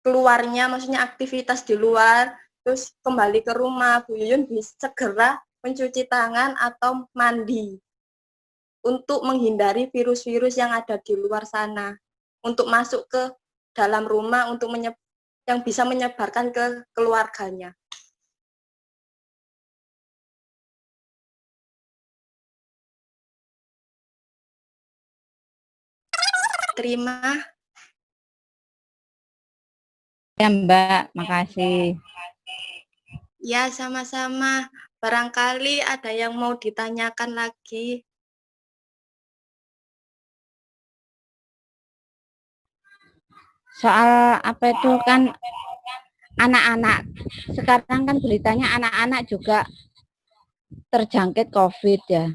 keluarnya, maksudnya aktivitas di luar, terus kembali ke rumah, Bu Yuyun bisa segera mencuci tangan atau mandi untuk menghindari virus-virus yang ada di luar sana, untuk masuk ke dalam rumah untuk yang bisa menyebarkan ke keluarganya. Terima. Ya Mbak, makasih. Ya, sama-sama. Barangkali ada yang mau ditanyakan lagi. Soal apa itu kan anak-anak. Sekarang kan beritanya anak-anak juga terjangkit COVID ya.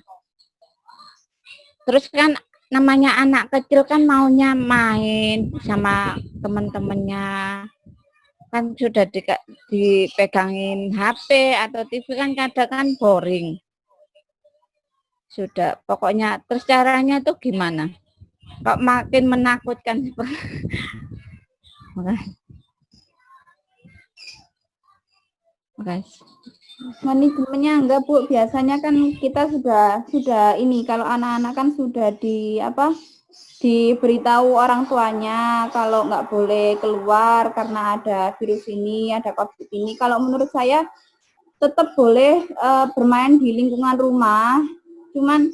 Terus kan namanya anak kecil kan maunya main sama teman-temannya. Kan sudah dipegangin HP atau TV kan kadang kan boring. Sudah, pokoknya terus caranya tuh gimana? Kok makin menakutkan seperti Makasih. Manajemennya enggak Bu, biasanya kan kita sudah ini kalau anak-anak kan sudah diberitahu orang tuanya kalau nggak boleh keluar karena ada virus ini, ada COVID ini. Kalau menurut saya tetap boleh bermain di lingkungan rumah, cuman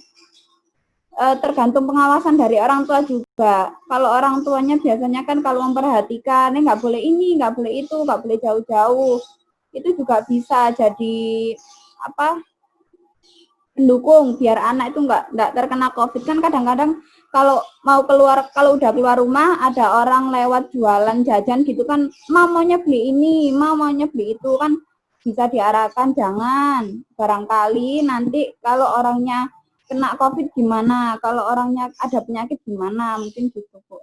tergantung pengawasan dari orang tua juga. Kalau orang tuanya biasanya kan kalau memperhatikan, nggak boleh ini, nggak boleh itu, nggak boleh jauh-jauh. Itu juga bisa jadi pendukung biar anak itu nggak terkena COVID. Kan kadang-kadang kalau udah keluar rumah ada orang lewat jualan jajan gitu kan, maunya beli ini, maunya beli itu, kan bisa diarahkan jangan. Barangkali nanti kalau orangnya kena COVID gimana, kalau orangnya ada penyakit gimana, mungkin gitu Bu.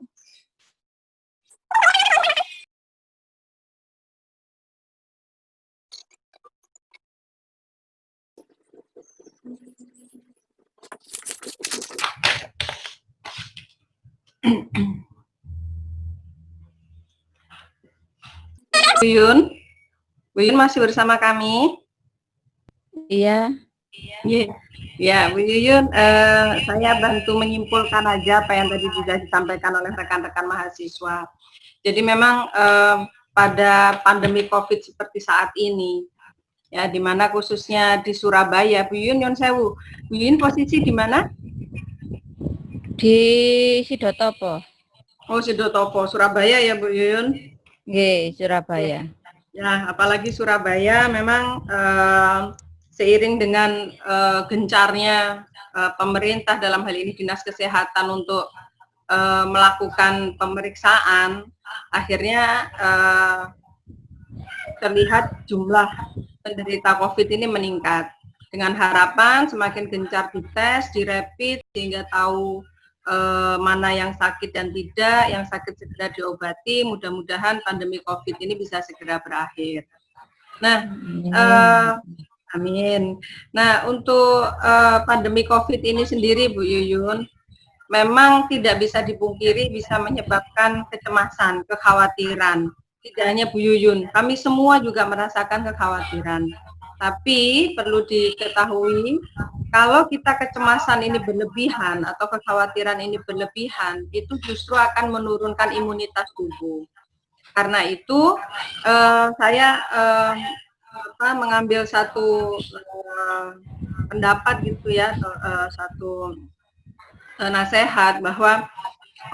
Bu Yuyun masih bersama kami? Iya. Ya, Bu Yuyun, saya bantu menyimpulkan aja apa yang tadi sudah disampaikan oleh rekan-rekan mahasiswa. Jadi memang pada pandemi COVID seperti saat ini, ya, di mana khususnya di Surabaya, Bu Yuyun, Nyon Sewu, Bu Yuyun posisi di mana? Di Sidotopo. Oh, Sidotopo, Surabaya ya Bu Yuyun? Nggih, Surabaya. Ya, apalagi Surabaya memang seiring dengan gencarnya pemerintah dalam hal ini Dinas Kesehatan untuk melakukan pemeriksaan, akhirnya terlihat jumlah penderita COVID ini meningkat. Dengan harapan semakin gencar dites, dirapid, sehingga tahu mana yang sakit dan tidak, yang sakit segera diobati, mudah-mudahan pandemi COVID ini bisa segera berakhir. Nah, amin. Nah, untuk pandemi COVID ini sendiri, Bu Yuyun, memang tidak bisa dipungkiri bisa menyebabkan kecemasan, kekhawatiran. Tidak hanya Bu Yuyun, kami semua juga merasakan kekhawatiran. Tapi perlu diketahui, kalau kita kecemasan ini berlebihan atau kekhawatiran ini berlebihan, itu justru akan menurunkan imunitas tubuh. Karena itu saya mengambil satu pendapat gitu ya, satu nasihat bahwa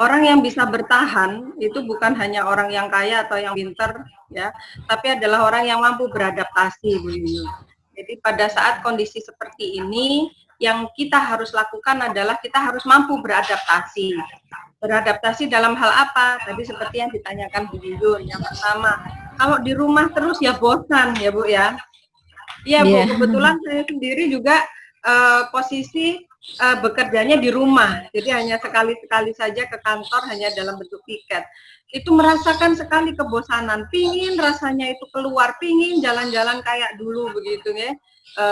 orang yang bisa bertahan itu bukan hanya orang yang kaya atau yang pintar ya, tapi adalah orang yang mampu beradaptasi, Bu Yuyun. Jadi pada saat kondisi seperti ini yang kita harus lakukan adalah kita harus mampu beradaptasi. Beradaptasi dalam hal apa? Tadi seperti yang ditanyakan Bu Yuyun. Yang pertama, kalau di rumah terus ya bosan ya Bu ya. Iya Bu, kebetulan saya sendiri juga posisi bekerjanya di rumah, jadi hanya sekali-sekali saja ke kantor hanya dalam bentuk piket. Itu merasakan sekali kebosanan, pingin rasanya itu keluar, pingin jalan-jalan kayak dulu begitu ya,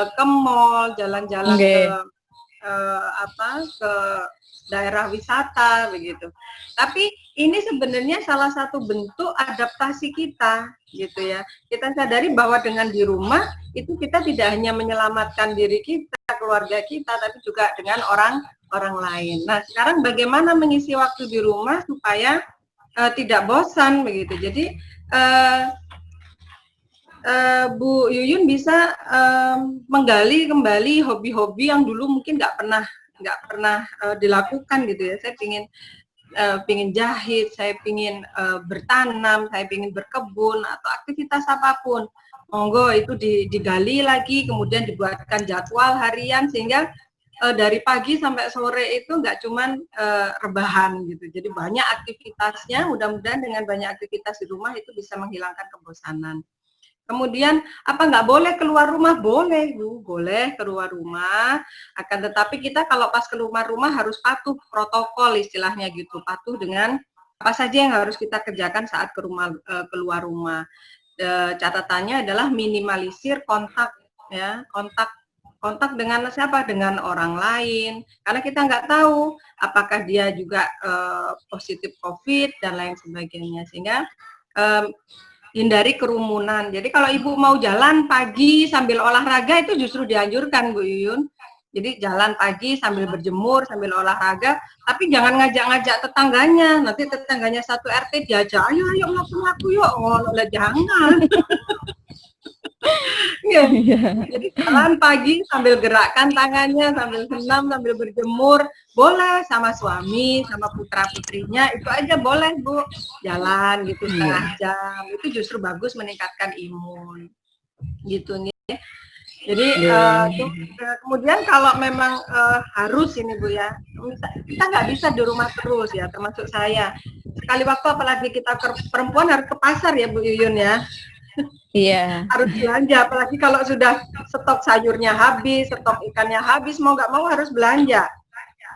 ke mall, jalan-jalan ke ke daerah wisata begitu. Tapi ini sebenarnya salah satu bentuk adaptasi kita gitu ya. Kita sadari bahwa dengan di rumah itu kita tidak hanya menyelamatkan diri kita, keluarga kita, tapi juga dengan orang lain. Nah, sekarang bagaimana mengisi waktu di rumah supaya tidak bosan begitu. Jadi Bu Yuyun bisa menggali kembali hobi-hobi yang dulu mungkin nggak pernah dilakukan gitu ya. Saya pingin jahit, saya pingin bertanam, saya pingin berkebun atau aktivitas apapun. Monggo itu digali lagi, kemudian dibuatkan jadwal harian sehingga dari pagi sampai sore itu nggak cuman rebahan gitu. Jadi banyak aktivitasnya. Mudah-mudahan dengan banyak aktivitas di rumah itu bisa menghilangkan kebosanan. Kemudian apa nggak boleh keluar rumah? Boleh, Bu, boleh keluar rumah. Akan tetapi kita kalau pas keluar rumah harus patuh protokol istilahnya gitu, patuh dengan apa saja yang harus kita kerjakan saat keluar rumah. Catatannya adalah minimalisir kontak ya, kontak dengan siapa? Dengan orang lain. Karena kita nggak tahu apakah dia juga positif COVID dan lain sebagainya. Sehingga hindari kerumunan. Jadi kalau Ibu mau jalan pagi sambil olahraga itu justru dianjurkan Bu Yuyun. Jadi jalan pagi sambil berjemur, sambil olahraga, tapi jangan ngajak-ngajak tetangganya. Nanti tetangganya satu RT diajak, ayo ngaku yuk. Oh, jangan. Ya. Jadi jalan pagi sambil gerakkan tangannya, sambil senam, sambil berjemur, boleh sama suami, sama putra-putrinya, itu aja boleh Bu. Jalan gitu setengah jam, itu justru bagus meningkatkan imun. Gitu nih. Jadi kemudian kalau memang harus ini Bu ya, kita nggak bisa di rumah terus ya, termasuk saya. Sekali waktu apalagi kita perempuan harus ke pasar ya Bu Yuyun ya. Iya. Harus belanja, apalagi kalau sudah stok sayurnya habis, stok ikannya habis, mau nggak mau harus belanja.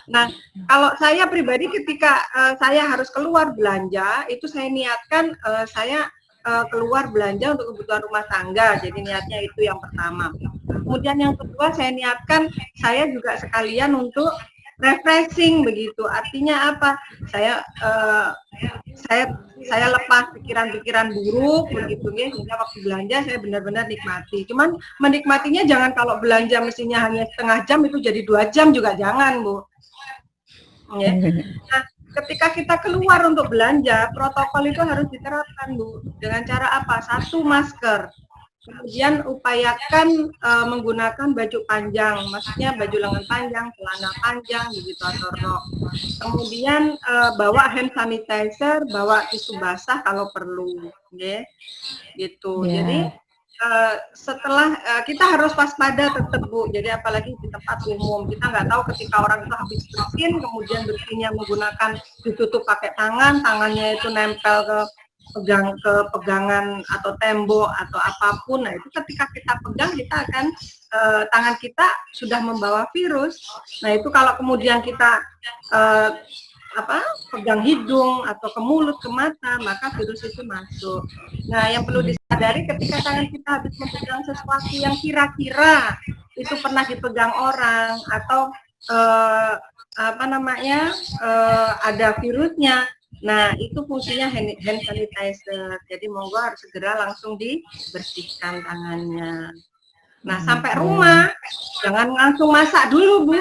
Nah, kalau saya pribadi ketika saya harus keluar belanja, itu saya niatkan saya keluar belanja untuk kebutuhan rumah tangga, jadi niatnya itu yang pertama. Kemudian yang kedua saya niatkan saya juga sekalian untuk refreshing begitu. Artinya apa? Saya lepas pikiran-pikiran buruk begitu ya, sehingga waktu belanja saya benar-benar nikmati. Cuman menikmatinya jangan kalau belanja mestinya hanya setengah jam itu jadi 2 jam juga jangan, Bu. Ya. Nah, ketika kita keluar untuk belanja, protokol itu harus diterapkan, Bu. Dengan cara apa? 1, masker. Kemudian upayakan menggunakan baju panjang, maksudnya baju lengan panjang, celana panjang, begitu atau rok. Kemudian bawa hand sanitizer, bawa tisu basah kalau perlu, okay? Gitu. Yeah. Jadi setelah kita harus waspada tetap Bu. Jadi apalagi di tempat umum, kita nggak tahu ketika orang itu habis bersin, kemudian bersihnya menggunakan ditutup pakai tangannya itu nempel ke pegangan atau tembok atau apapun. Nah itu ketika kita pegang kita akan tangan kita sudah membawa virus. Nah itu kalau kemudian kita pegang hidung atau ke mulut, ke mata, maka virus itu masuk. Nah yang perlu disadari ketika tangan kita habis memegang sesuatu yang kira-kira itu pernah dipegang orang atau ada virusnya. Nah, itu fungsinya hand sanitizer. Jadi monggo harus segera langsung dibersihkan tangannya. Nah, sampai rumah jangan langsung masak dulu, Bu.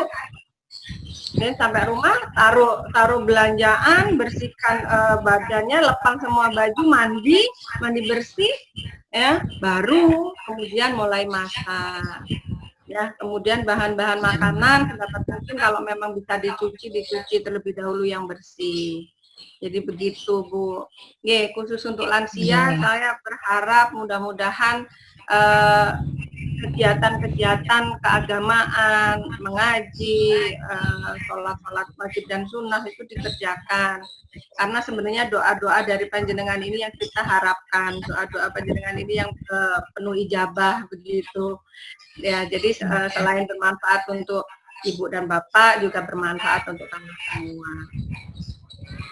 Jadi sampai rumah taruh belanjaan, bersihkan badannya, lepas semua baju, mandi bersih ya, baru kemudian mulai masak. Ya, kemudian bahan-bahan makanan terdapat mungkin kalau memang bisa dicuci terlebih dahulu yang bersih. Jadi begitu Bu. Khusus untuk lansia saya berharap mudah-mudahan kegiatan-kegiatan keagamaan, mengaji, sholat wajib dan sunnah itu dikerjakan. Karena sebenarnya doa-doa dari panjenengan ini yang kita harapkan, doa-doa panjenengan ini yang penuh ijabah begitu. Ya, jadi selain bermanfaat untuk Ibu dan Bapak juga bermanfaat untuk kami semua.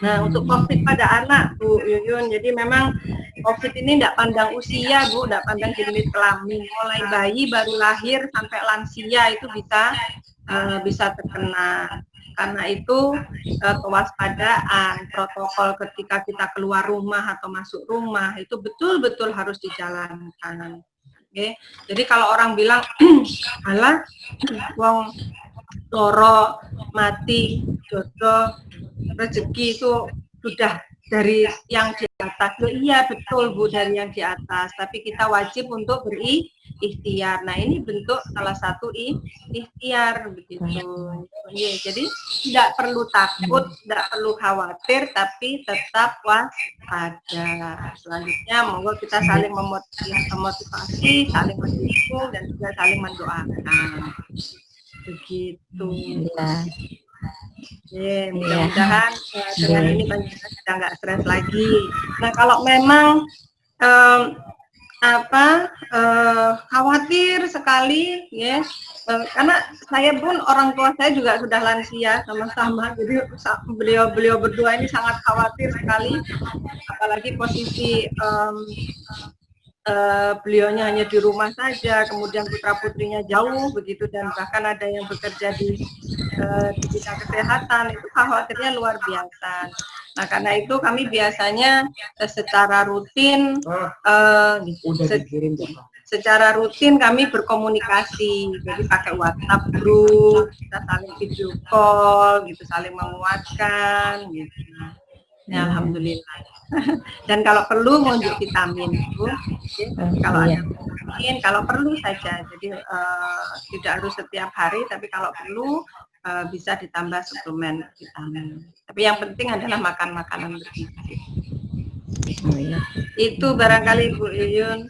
Nah, untuk COVID pada anak, Bu Yuyun, jadi memang COVID ini tidak pandang usia, Bu, tidak pandang jenis kelamin. Mulai bayi baru lahir sampai lansia itu bisa bisa terkena. Karena itu kewaspadaan, protokol ketika kita keluar rumah atau masuk rumah itu betul-betul harus dijalankan. Oke. Jadi kalau orang bilang, alah, wong loro, mati, jodoh, rezeki itu sudah dari yang di atas. Loh, iya betul Bu, dari yang di atas. Tapi kita wajib untuk berikhtiar. Nah ini bentuk salah satu ikhtiar begitu. Ya, jadi tidak perlu takut, tidak perlu khawatir, tapi tetap waspada. Selanjutnya monggo kita saling memotivasi, saling mendukung dan juga saling mendoakan. Begitu. Ya. Mudah-mudahan dengan ini masyarakat sudah nggak stres lagi. Nah kalau memang khawatir sekali, ya, karena saya pun orang tua saya juga sudah lansia sama-sama, jadi beliau berdua ini sangat khawatir sekali, apalagi posisi beliaunya hanya di rumah saja, kemudian putra putrinya jauh begitu, dan bahkan ada yang bekerja di bidang kesehatan, itu khawatirnya luar biasa. Nah karena itu kami biasanya secara rutin secara rutin kami berkomunikasi, jadi pakai WhatsApp group, kita saling video call gitu, saling menguatkan gitu. Ya, alhamdulillah. Dan kalau perlu ngunjuk vitamin, Bu. Kalau ada vitamin, kalau perlu saja. Jadi tidak harus setiap hari, tapi kalau perlu bisa ditambah suplemen vitamin. Tapi yang penting adalah makan makanan bergizi. Itu barangkali Bu Yuyun.